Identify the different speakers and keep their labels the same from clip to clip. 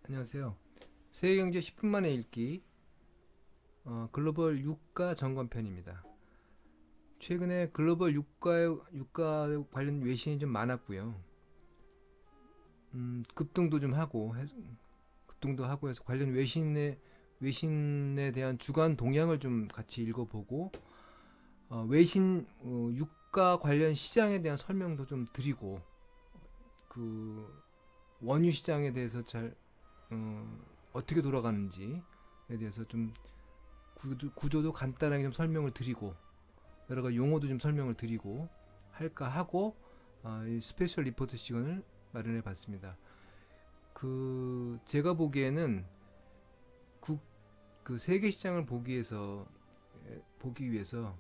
Speaker 1: 안녕하세요. 세계경제 10분 만에 읽기 글로벌 유가 점검편입니다. 최근에 글로벌 유가 관련 외신이 좀 많았고요. 급등도 하고 해서 관련 외신에 대한 주간 동향을 좀 같이 읽어보고 유가 관련 시장에 대한 설명도 좀 드리고 그 원유 시장에 대해서 어떻게 돌아가는지에 대해서 좀 구조도 간단하게 좀 설명을 드리고 여러 가지 용어도 좀 설명을 드리고 할까 하고 이 스페셜 리포트 시간을 마련해 봤습니다. 제가 보기에는 그 세계 시장을 보기 위해서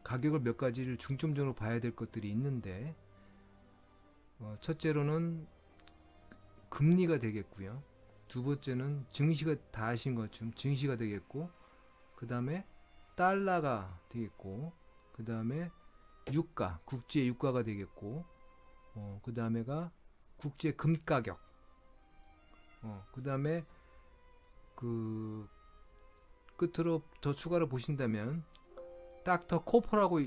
Speaker 1: 가격을 몇 가지를 중점적으로 봐야 될 것들이 있는데 첫째로는 금리가 되겠고요. 두 번째는 증시가 다 아신 것처럼 증시가 되겠고, 그 다음에 달러가 되겠고, 그 다음에 국제 유가가 되겠고, 그 다음에가 국제 금 가격, 그 다음에 그 끝으로 더 추가로 보신다면 닥터 코퍼라고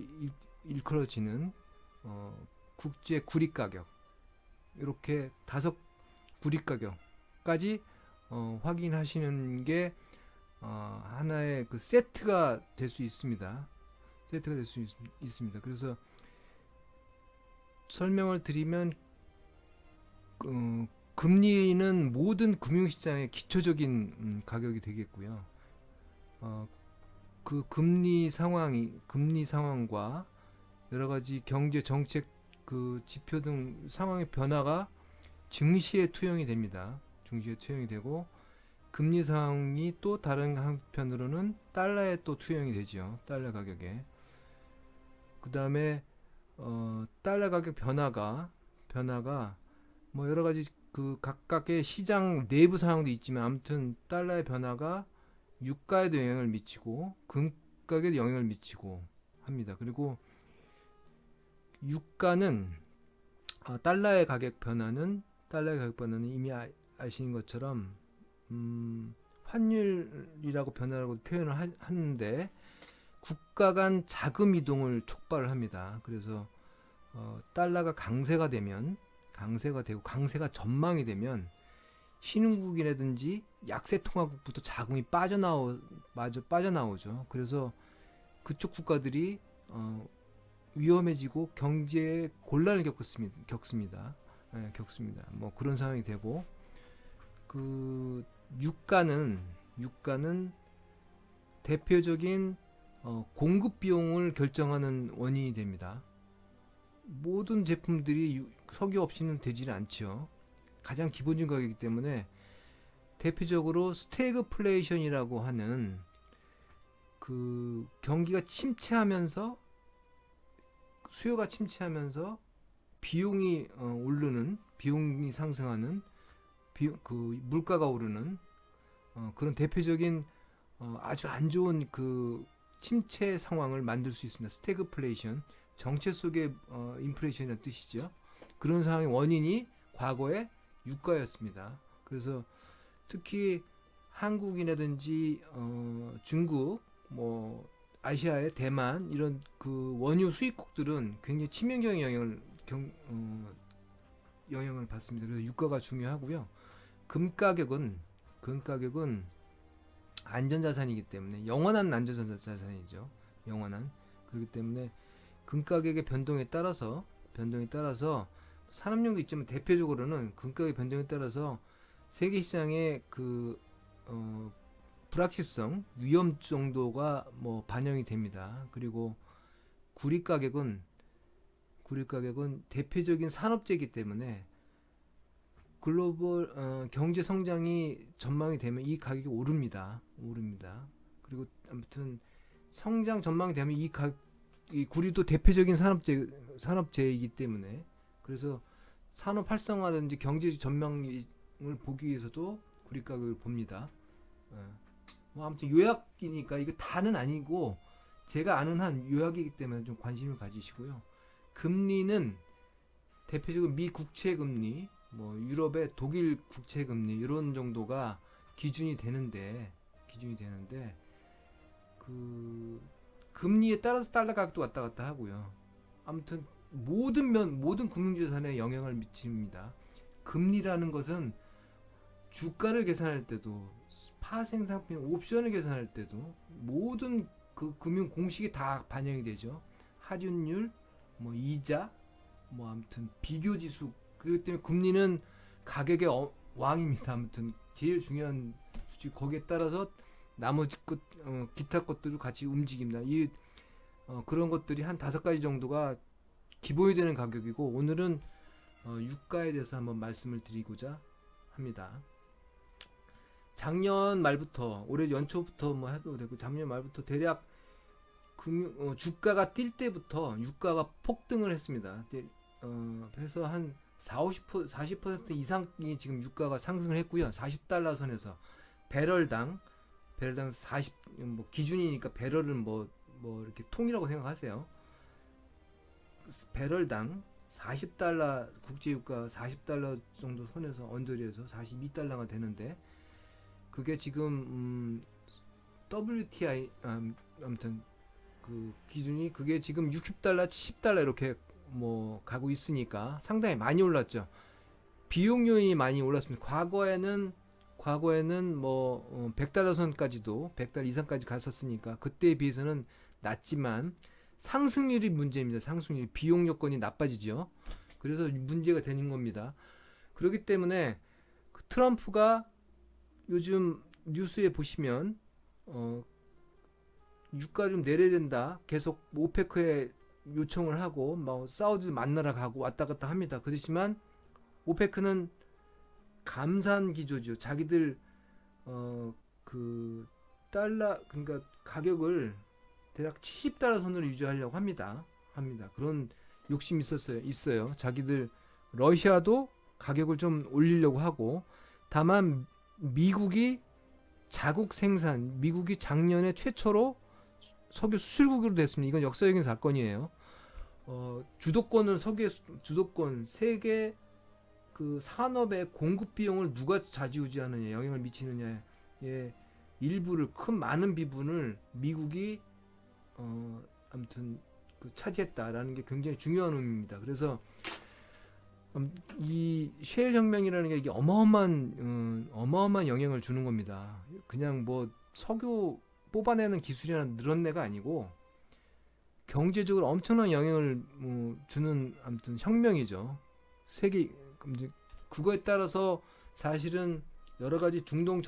Speaker 1: 일컬어지는 국제 구리 가격, 이렇게 다섯 구리 가격까지 확인하시는 게 하나의 그 세트가 될 수 있습니다. 있습니다. 그래서 설명을 드리면 금리는 모든 금융시장의 기초적인 가격이 되겠고요. 그 금리 상황과 여러 가지 경제 정책 그 지표 등 상황의 변화가 증시에 투영이 됩니다. 증시에 투영이 되고 금리 상황이 또 다른 한편으로는 달러에 또 투영이 되죠. 달러 가격에. 그 다음에 달러 가격 변화가 뭐 여러 가지 그 각각의 시장 내부 상황도 있지만 아무튼 달러의 변화가 유가에도 영향을 미치고 금 가격에도 영향을 미치고 합니다. 그리고 유가는 달러의 가격 변화는 이미 아시는 것처럼 환율이라고 변화라고 표현을 하는데 국가 간 자금 이동을 촉발을 합니다. 그래서 달러가 강세가 되고 강세가 전망이 되면 신흥국이라든지 약세 통화국부터 자금이 빠져나오죠. 그래서 그쪽 국가들이 위험해지고 경제에 곤란을 겪습니다. 뭐 그런 상황이 되고 그 유가는 대표적인 공급 비용을 결정하는 원인이 됩니다. 모든 제품들이 석유 없이는 되지는 않죠. 가장 기본적인 가격이기 때문에 대표적으로 스태그플레이션이라고 하는 그 경기가 침체하면서 수요가 침체하면서 비용이 상승하는 그 물가가 오르는 그런 대표적인 아주 안 좋은 그 침체 상황을 만들 수 있습니다. 스태그플레이션, 정체 속의 인플레이션이라는 뜻이죠. 그런 상황의 원인이 과거에 유가였습니다. 그래서 특히 한국이라든지 중국, 뭐 아시아의 대만 이런 그 원유 수입국들은 굉장히 치명적인 영향을 받습니다. 그래서 유가가 중요하고요. 금 가격은 안전자산이기 때문에 영원한 안전자산이죠. 그렇기 때문에 금 가격의 변동에 따라서 산업용도 있지만 대표적으로는 금 가격의 변동에 따라서 세계 시장의 그 불확실성, 위험 정도가 뭐 반영이 됩니다. 그리고 구리 가격은 대표적인 산업재이기 때문에 글로벌 경제 성장이 전망이 되면 이 가격이 오릅니다. 그리고 아무튼 성장 전망이 되면 이 구리도 대표적인 산업재이기 때문에 그래서 산업 활성화라든지 경제 전망을 보기 위해서도 구리 가격을 봅니다. 뭐 아무튼 요약이니까 이거 다는 아니고 제가 아는 한 요약이기 때문에 좀 관심을 가지시고요. 금리는 대표적으로 미 국채 금리, 뭐 유럽의 독일 국채 금리 이런 정도가 기준이 되는데 그 금리에 따라서 달러 가격도 왔다 갔다 하고요. 아무튼 모든 금융자산에 영향을 미칩니다. 금리라는 것은 주가를 계산할 때도 파생상품 옵션을 계산할 때도 모든 그 금융 공식이 다 반영이 되죠. 할인율, 뭐 이자, 뭐 아무튼 비교지수. 그렇기 때문에 금리는 가격의 왕입니다. 아무튼 제일 중요한 수치. 거기에 따라서 나머지 것 기타 것들도 같이 움직입니다. 그런 것들이 한 5가지 정도가 기본이 되는 가격이고, 오늘은 유가에 대해서 한번 말씀을 드리고자 합니다. 작년 말부터 올해 연초부터 뭐 해도 되고, 작년 말부터 대략 주가가 뛸 때부터 유가가 폭등을 했습니다. 그래서 한 40% 이상이 지금 유가가 상승을 했고요. 40달러 선에서 배럴당 40, 뭐 기준이니까 배럴은 뭐 이렇게 통이라고 생각하세요. 배럴당 40달러, 국제유가 40달러 정도 선에서 언저리에서 42달러가 되는데, 그게 지금 WTI 아무튼 그 기준이 그게 지금 60달러, 70달러 이렇게 뭐 가고 있으니까 상당히 많이 올랐죠. 비용 요인이 많이 올랐습니다. 과거에는 뭐 100달러 선까지도 100달러 이상까지 갔었으니까 그때에 비해서는 낮지만 상승률이 문제입니다. 상승률, 비용 여건이 나빠지죠. 그래서 문제가 되는 겁니다. 그렇기 때문에 트럼프가 요즘 뉴스에 보시면 유가 좀 내려야 된다, 계속 오페크에 요청을 하고 뭐 사우디 만나러 가고 왔다 갔다 합니다. 그렇지만 오페크는 감산 기조죠. 자기들 그 달러, 그러니까 가격을 대략 70달러 선으로 유지하려고 합니다. 그런 욕심이 있어요. 자기들 러시아도 가격을 좀 올리려고 하고, 다만 미국이 미국이 작년에 최초로 석유 수출국으로 됐습니다. 이건 역사적인 사건이에요. 주도권은 주도권, 세계 그 산업의 공급 비용을 누가 좌지우지하느냐, 영향을 미치느냐의 일부를, 많은 비분을 미국이 아무튼 차지했다라는 게 굉장히 중요한 의미입니다. 그래서 이 셰일 혁명이라는 게 이게 어마어마한 영향을 주는 겁니다. 그냥 뭐 석유 뽑아내는 기술이나 늘어내가 아니고 경제적으로 엄청난 영향을 주는 아무튼 혁명이죠. 세계 그거에 따라서 사실은 여러 가지 중동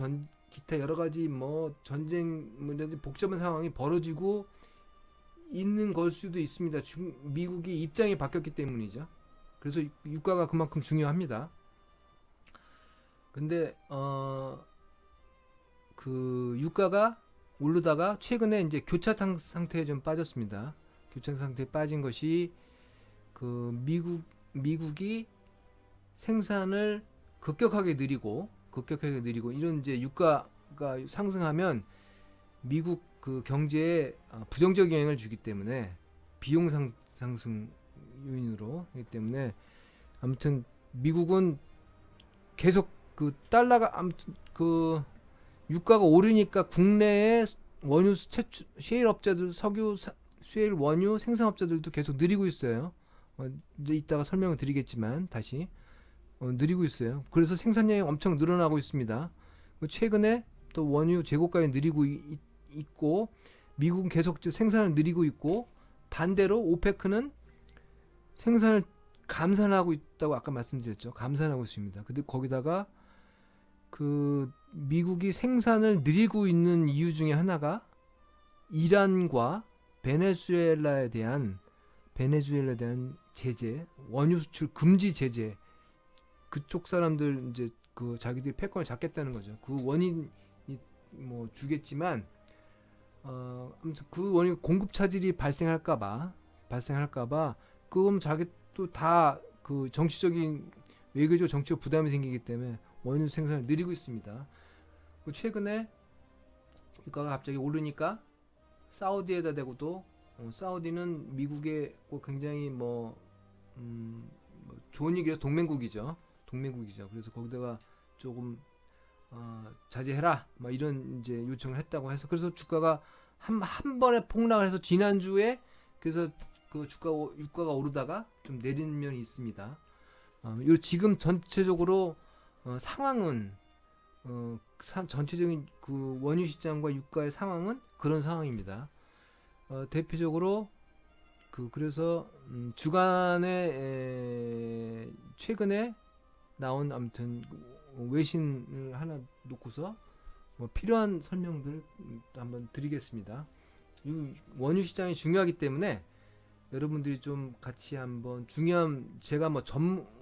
Speaker 1: 기타 여러 가지 뭐 전쟁 복잡한 상황이 벌어지고 있는 걸 수도 있습니다. 미국이 입장이 바뀌었기 때문이죠. 그래서 유가가 그만큼 중요합니다. 근데 그 유가가 오르다가 최근에 이제 교차 상태에 좀 빠졌습니다. 교차 상태에 빠진 것이 그 미국이 생산을 급격하게 느리고 이런 이제 유가가 상승하면 미국 그 경제에 부정적 영향을 주기 때문에 비용 상승 요인으로 하기 때문에 아무튼 미국은 계속 그 달러가 아무튼 그 유가가 오르니까 국내에 원유 셰일 업자들, 셰일 원유 생산업자들도 계속 느리고 있어요. 이제 이따가 설명을 드리겠지만 다시 느리고 있어요. 그래서 생산량이 엄청 늘어나고 있습니다. 최근에 또 원유 재고가에 느리고 있고, 미국은 계속 생산을 느리고 있고, 반대로 오페크는 생산을 감산하고 있다고 아까 말씀드렸죠. 감산하고 있습니다. 근데 거기다가 그 미국이 생산을 느리고 있는 이유 중에 하나가 이란과 베네수엘라에 대한 제재, 원유 수출 금지 제재. 그쪽 사람들 이제 그 자기들이 패권을 잡겠다는 거죠. 그 원인이 뭐 주겠지만 아무튼 그 원인 공급 차질이 발생할까봐 그럼 자기 또 다 그 정치적인, 외교적 정치적 부담이 생기기 때문에 원유 생산을 느리고 있습니다. 최근에 유가가 갑자기 오르니까 사우디에다 대고도 사우디는 미국의 굉장히 좋은 얘기죠. 동맹국이죠. 동맹국이죠. 그래서 거기다가 조금 자제해라 막 이런 이제 요청을 했다고 해서 그래서 주가가 한 번에 폭락을 해서 지난주에 그래서 그 유가가 오르다가 좀 내리는 면이 있습니다. 요 지금 전체적으로 상황은 전체적인 그 원유 시장과 유가의 상황은 그런 상황입니다. 대표적으로 그래서 주간에 최근에 나온 아무튼 외신을 하나 놓고서 뭐 필요한 설명들을 한번 드리겠습니다. 이 원유 시장이 중요하기 때문에 여러분들이 좀 같이 한번 제가 뭐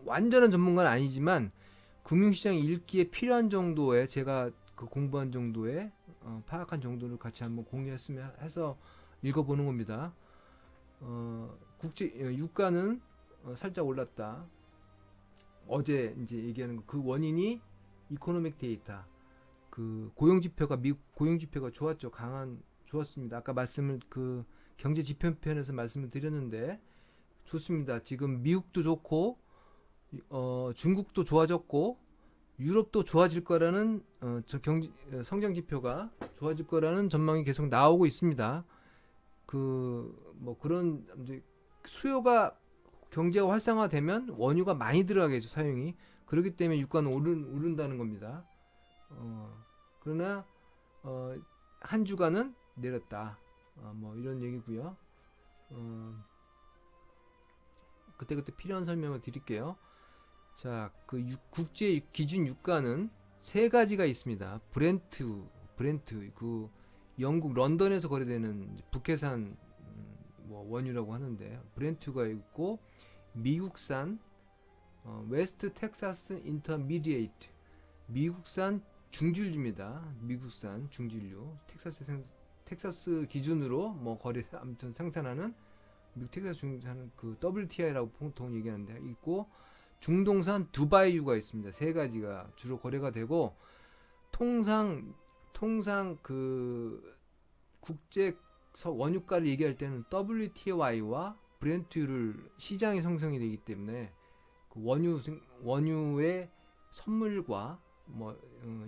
Speaker 1: 완전한 전문가는 아니지만 금융시장 읽기에 필요한 정도의 제가 그 공부한 정도의 파악한 정도를 같이 한번 공유했으면 해서 읽어보는 겁니다. 유가는 살짝 올랐다. 어제 이제 얘기하는 그 원인이 이코노믹 데이터 미국 고용 지표가 좋았죠. 좋았습니다. 아까 그 경제 지표편에서 말씀을 드렸는데 좋습니다. 지금 미국도 좋고 중국도 좋아졌고 유럽도 좋아질 거라는 성장 지표가 좋아질 거라는 전망이 계속 나오고 있습니다. 뭐 그런 이제 수요가 경제가 활성화되면 원유가 많이 들어가겠죠, 사용이. 그렇기 때문에 유가는 오른다는 겁니다. 그러나 한 주간은 내렸다. 뭐 이런 얘기고요. 그때그때 필요한 설명을 드릴게요. 자, 국제 기준 유가는 세 가지가 있습니다. 브렌트, 그 영국 런던에서 거래되는 북해산 뭐 원유라고 하는데 브렌트가 있고 미국산 웨스트 텍사스 인터미디에이트 미국산 중질유입니다. 미국산 중질유 텍사스 기준으로 뭐 아무튼 생산하는 미국 텍사스 중산하는 그 WTI라고 보통 얘기하는데 있고 중동산 두바이유가 있습니다. 세 가지가 주로 거래가 되고 통상 그 국제 원유가를 얘기할 때는 WTI와 브렌트유를 시장이 형성이 되기 때문에 그 원유의 선물과 뭐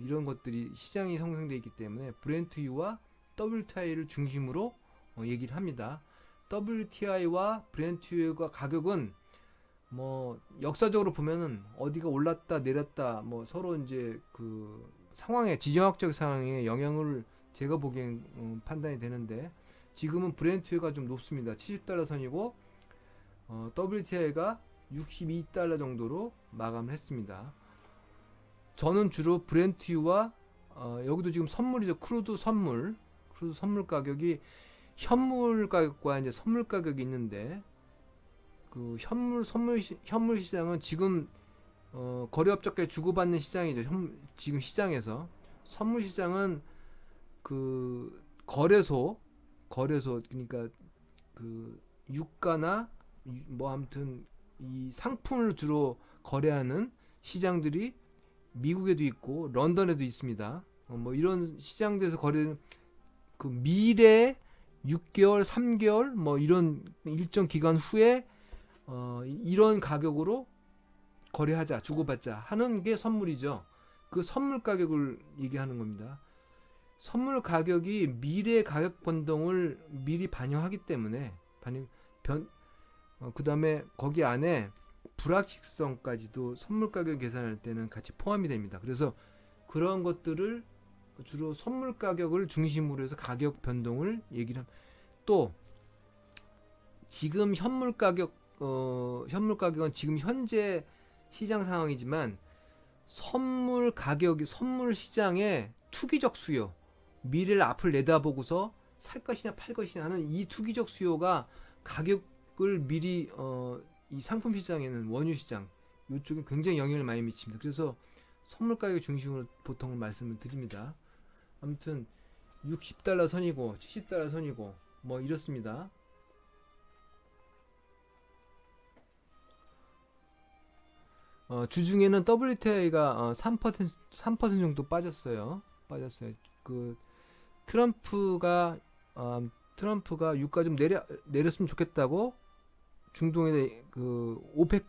Speaker 1: 이런 것들이 시장이 형성되어 있기 때문에 브렌트유와 WTI를 중심으로 얘기를 합니다. WTI와 브렌트유가 가격은 뭐 역사적으로 보면은 어디가 올랐다 내렸다 뭐 서로 이제 그 지정학적 상황에 영향을 제가 보기엔 판단이 되는데 지금은 브렌트유가 좀 높습니다. 70달러 선이고 WTI가 62달러 정도로 마감을 했습니다. 저는 주로 브렌트유와 여기도 지금 선물이죠. 크루드 선물 가격이 현물 가격과 이제 선물 가격이 있는데 그 현물 시장은 지금 거래업자께 주고받는 시장이죠. 지금 시장에서 선물 시장은 그 거래소 그러니까 그 유가나 뭐 아무튼 이 상품을 주로 거래하는 시장들이 미국에도 있고 런던에도 있습니다. 뭐 이런 시장들에서 거래는 그 미래 6개월, 3개월 뭐 이런 일정 기간 후에 이런 가격으로 거래하자, 주고받자 하는 게 선물이죠. 그 선물 가격을 얘기하는 겁니다. 선물 가격이 미래 가격 변동을 미리 반영하기 때문에 그 다음에 거기 안에 불확실성까지도 선물 가격 계산할 때는 같이 포함이 됩니다. 그래서 그런 것들을 주로 선물 가격을 중심으로 해서 가격 변동을 얘기를 또 지금 현물 가격은 지금 현재 시장 상황이지만 선물 시장의 투기적 수요, 미래를 앞을 내다보고서 살 것이냐 팔 것이냐 하는 이 투기적 수요가 가격을 미리 이 상품 시장에는 원유 시장 이쪽에 굉장히 영향을 많이 미칩니다. 그래서 선물 가격 중심으로 보통 말씀을 드립니다. 아무튼 60달러 선이고 70달러 선이고 뭐 이렇습니다. 주중에는 WTI가 3% 정도 빠졌어요. 그 트럼프가 유가 좀 내렸으면 좋겠다고 중동에 그 오펙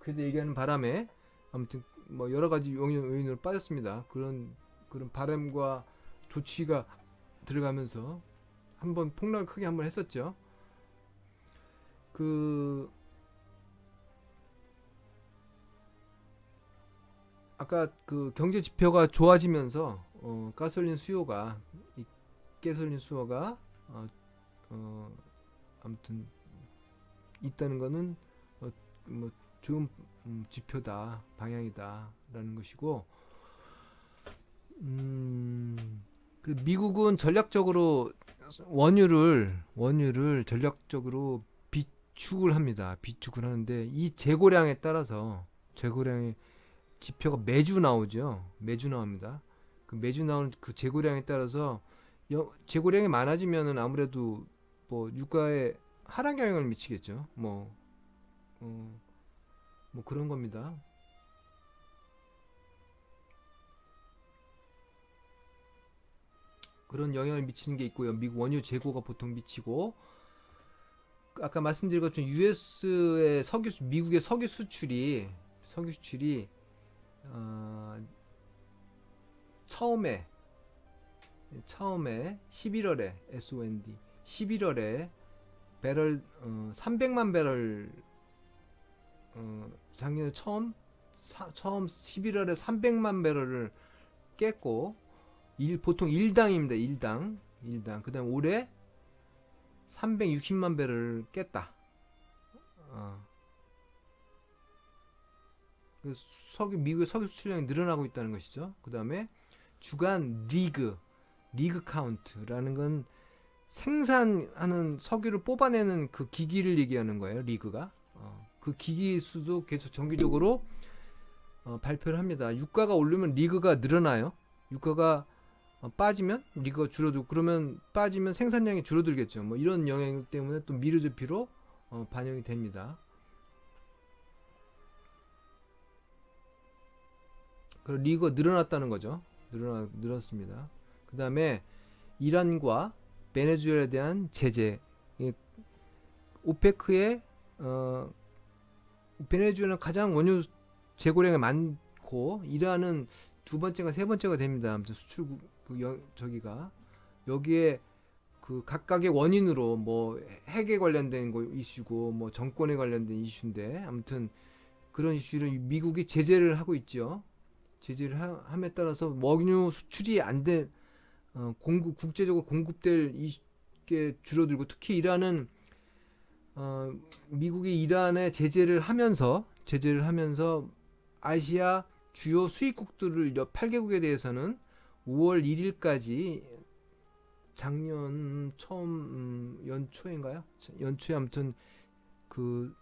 Speaker 1: 얘기하는 바람에 아무튼 뭐 여러 가지 요인으로 빠졌습니다. 그런 바람과 조치가 들어가면서 한번 폭락을 크게 한번 했었죠. 그 아까 그 경제 지표가 좋아지면서 가솔린 수요가 어, 아무튼 있다는 거는 뭐 좋은 지표다, 방향이다라는 것이고, 그 미국은 전략적으로 원유를 전략적으로 비축을 합니다. 비축을 하는데 이 재고량에 따라서 재고량의 지표가 매주 나오죠. 매주 나옵니다. 그 매주 나오는 그 재고량에 따라서 재고량이 많아지면은 아무래도 뭐 유가에 하락 영향을 미치겠죠. 뭐 그런 겁니다. 그런 영향을 미치는 게 있고요. 미국 원유 재고가 보통 미치고, 아까 말씀드린 것처럼 미국의 석유 수출이 처음에 11월에 SOND 11월에 배럴 300만 배럴 작년에 처음 11월에 300만 배럴을 깼고, 보통 1당입니다. 1당. 그다음 올해 360만 배럴을 깼다. 미국의 석유 수출량이 늘어나고 있다는 것이죠. 그다음에 주간 리그 카운트라는 건 생산하는 석유를 뽑아내는 그 기기를 얘기하는 거예요. 리그가. 그 기기 수도 계속 정기적으로 발표를 합니다. 유가가 오르면 리그가 늘어나요. 유가가 빠지면 리그가 줄어들고, 그러면 빠지면 생산량이 줄어들겠죠. 뭐 이런 영향 때문에 또 미르지표로 반영이 됩니다. 그리고 리그가 늘어났다는 거죠. 늘었습니다. 그 다음에 이란과 베네수엘에 대한 제재. 오페크의 베네수엘은 가장 원유 재고량이 많고, 이란은 두 번째가 세 번째가 됩니다. 아무튼 수출국 저기가 여기에 그 각각의 원인으로 뭐 핵에 관련된 거 이슈고, 뭐 정권에 관련된 이슈인데, 아무튼 그런 이슈를 미국이 제재를 하고 있죠. 제재를 함에 따라서 원유 수출이 국제적으로 공급될 게 줄어들고, 특히 이란은 미국이 이란에 제재를 하면서 아시아 주요 수입국들을 8개국에 대해서는 5월 1일까지 작년 처음 연초인가요? 연초에 아무튼 그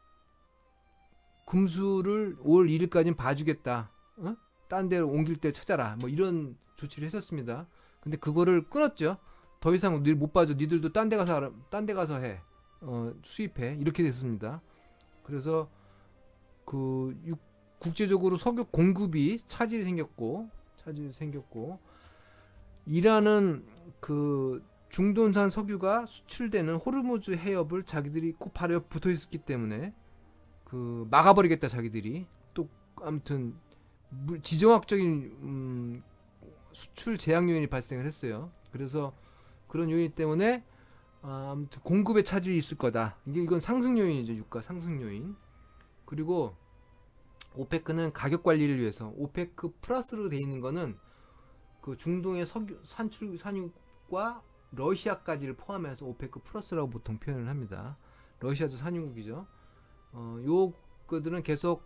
Speaker 1: 금수를 5월 1일까지는 봐주겠다. 딴 데로 옮길 때 찾아라. 뭐 이런 조치를 했었습니다. 근데 그거를 끊었죠. 더 이상 못 봐줘. 니들도 딴 데 가서 해. 수입해. 이렇게 됐습니다. 그래서 국제적으로 석유 공급이 차질이 생겼고, 이란은 그 중동산 석유가 수출되는 호르무즈 해협을 자기들이 꼭 바로 옆 붙어 있었기 때문에 막아버리겠다. 자기들이 또 아무튼 지정학적인 수출 제약 요인이 발생을 했어요. 그래서 그런 요인 때문에 아무튼 공급에 차질이 있을 거다. 이건 상승 요인이죠. 유가 상승 요인. 그리고 오페크는 가격 관리를 위해서, 오페크 플러스로 돼 있는 거는 그 중동의 석유 산유국과 러시아까지를 포함해서 오페크 플러스라고 보통 표현을 합니다. 러시아도 산유국이죠. 요거들은 계속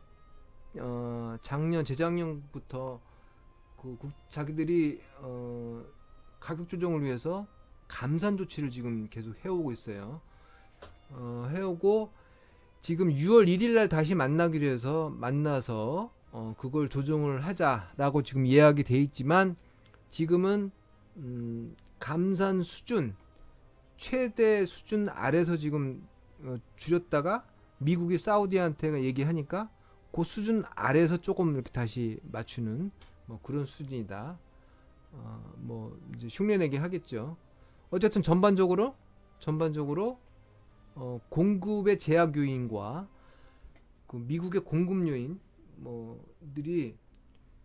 Speaker 1: 재작년부터 자기들이 가격 조정을 위해서 감산 조치를 지금 계속 해오고 있어요. 해오고 지금 6월 1일 날 다시 만나서 그걸 조정을 하자라고 지금 예약이 돼 있지만, 지금은 감산 수준 최대 수준 아래서 지금 줄였다가 미국이 사우디한테 얘기하니까 그 수준 아래에서 조금 이렇게 다시 맞추는 뭐 그런 수준이다. 뭐 이제 흉내내게 하겠죠. 어쨌든 전반적으로 공급의 제약 요인과 그 미국의 공급 요인 뭐들이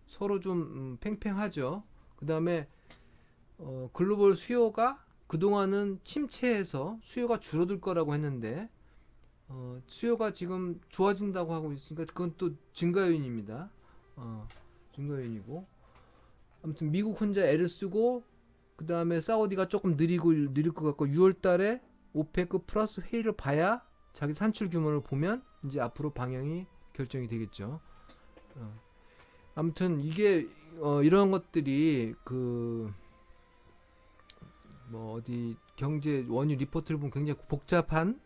Speaker 1: 서로 좀 팽팽하죠. 그 다음에 글로벌 수요가 그동안은 침체해서 수요가 줄어들 거라고 했는데 수요가 지금 좋아진다고 하고 있으니까 그건 또 증가 요인입니다. 증가 요인이고 아무튼 미국 혼자 애를 쓰고 그 다음에 사우디가 조금 느릴 것 같고 6월 달에 오페크 플러스 회의를 봐야 자기 산출 규모를 보면 이제 앞으로 방향이 결정이 되겠죠. 아무튼 이게 이런 것들이 그 뭐 어디 경제 원유 리포트를 보면 굉장히 복잡한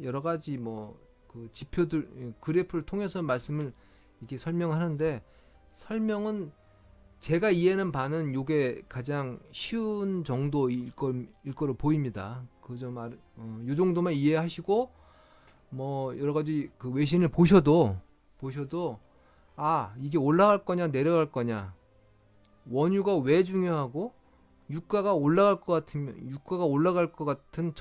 Speaker 1: 여러 가지 뭐 그 지표들 그래프를 통해서 말씀을 이렇게 설명하는데 설명은 제가 이해는 바는 요게 가장 쉬운 정도일 거로 보입니다. 그 점 요 정도만 이해하시고 뭐 여러 가지 그 외신을 보셔도 이게 올라갈 거냐 내려갈 거냐 원유가 왜 중요하고 유가가 올라갈 것 같은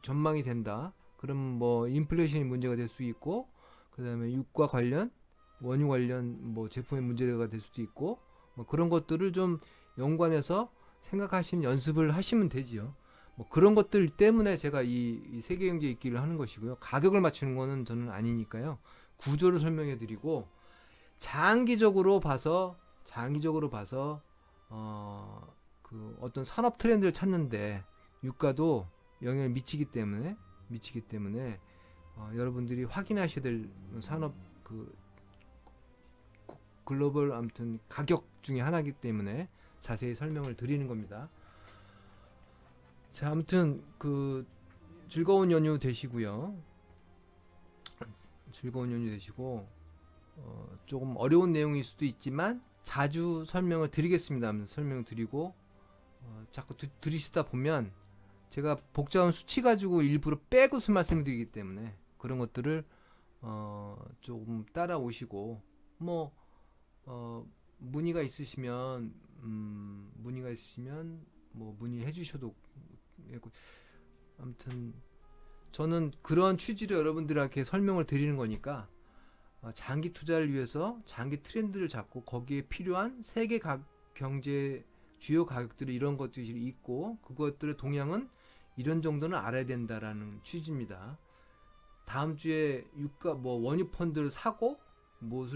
Speaker 1: 전망이 된다. 그럼 뭐 인플레이션이 문제가 될 수 있고 그다음에 유가 관련 원유 관련 뭐 제품의 문제가 될 수도 있고 뭐 그런 것들을 좀 연관해서 생각하시는 연습을 하시면 되지요. 뭐 그런 것들 때문에 제가 이 세계경제 읽기를 하는 것이고요. 가격을 맞추는 거는 저는 아니니까요. 구조를 설명해 드리고 장기적으로 봐서 그 어떤 산업 트렌드를 찾는데 유가도 영향을 미치기 때문에 여러분들이 확인하셔야 될 산업 그 글로벌 아무튼 가격 중에 하나이기 때문에 자세히 설명을 드리는 겁니다. 자, 아무튼 그 즐거운 연휴 되시고요. 즐거운 연휴 되시고 조금 어려운 내용일 수도 있지만 자주 설명을 드리겠습니다. 설명을 드리고 자꾸 들으시다 보면 제가 복잡한 수치 가지고 일부러 빼고 말씀을 드리기 때문에 그런 것들을 조금 따라오시고 뭐 문의가 있으시면 뭐 문의해 주셔도 되고 아무튼 저는 그런 취지로 여러분들에게 설명을 드리는 거니까 장기 투자를 위해서 장기 트렌드를 잡고 거기에 필요한 세계 경제 주요 가격들이 이런 것들이 있고 그것들의 동향은 이런 정도는 알아야 된다라는 취지입니다. 다음 주에 유가 뭐 원유 펀드를 사고 뭘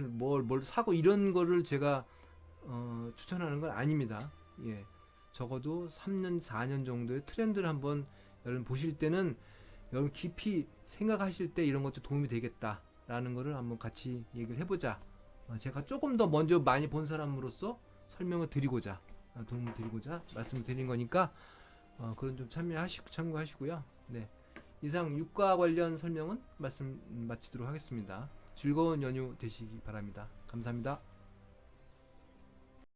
Speaker 1: 사고 이런 거를 제가 추천하는 건 아닙니다. 예. 적어도 3년 4년 정도의 트렌드를 한번 여러분 보실 때는 여러분 깊이 생각하실 때 이런 것도 도움이 되겠다라는 거를 한번 같이 얘기를 해보자. 제가 조금 더 먼저 많이 본 사람으로서 설명을 드리고자 도움을 드리고자 말씀을 드린 거니까 그런 좀 참고하시고요. 네. 이상 유가 관련 설명은 말씀 마치도록 하겠습니다. 즐거운 연휴 되시기 바랍니다. 감사합니다.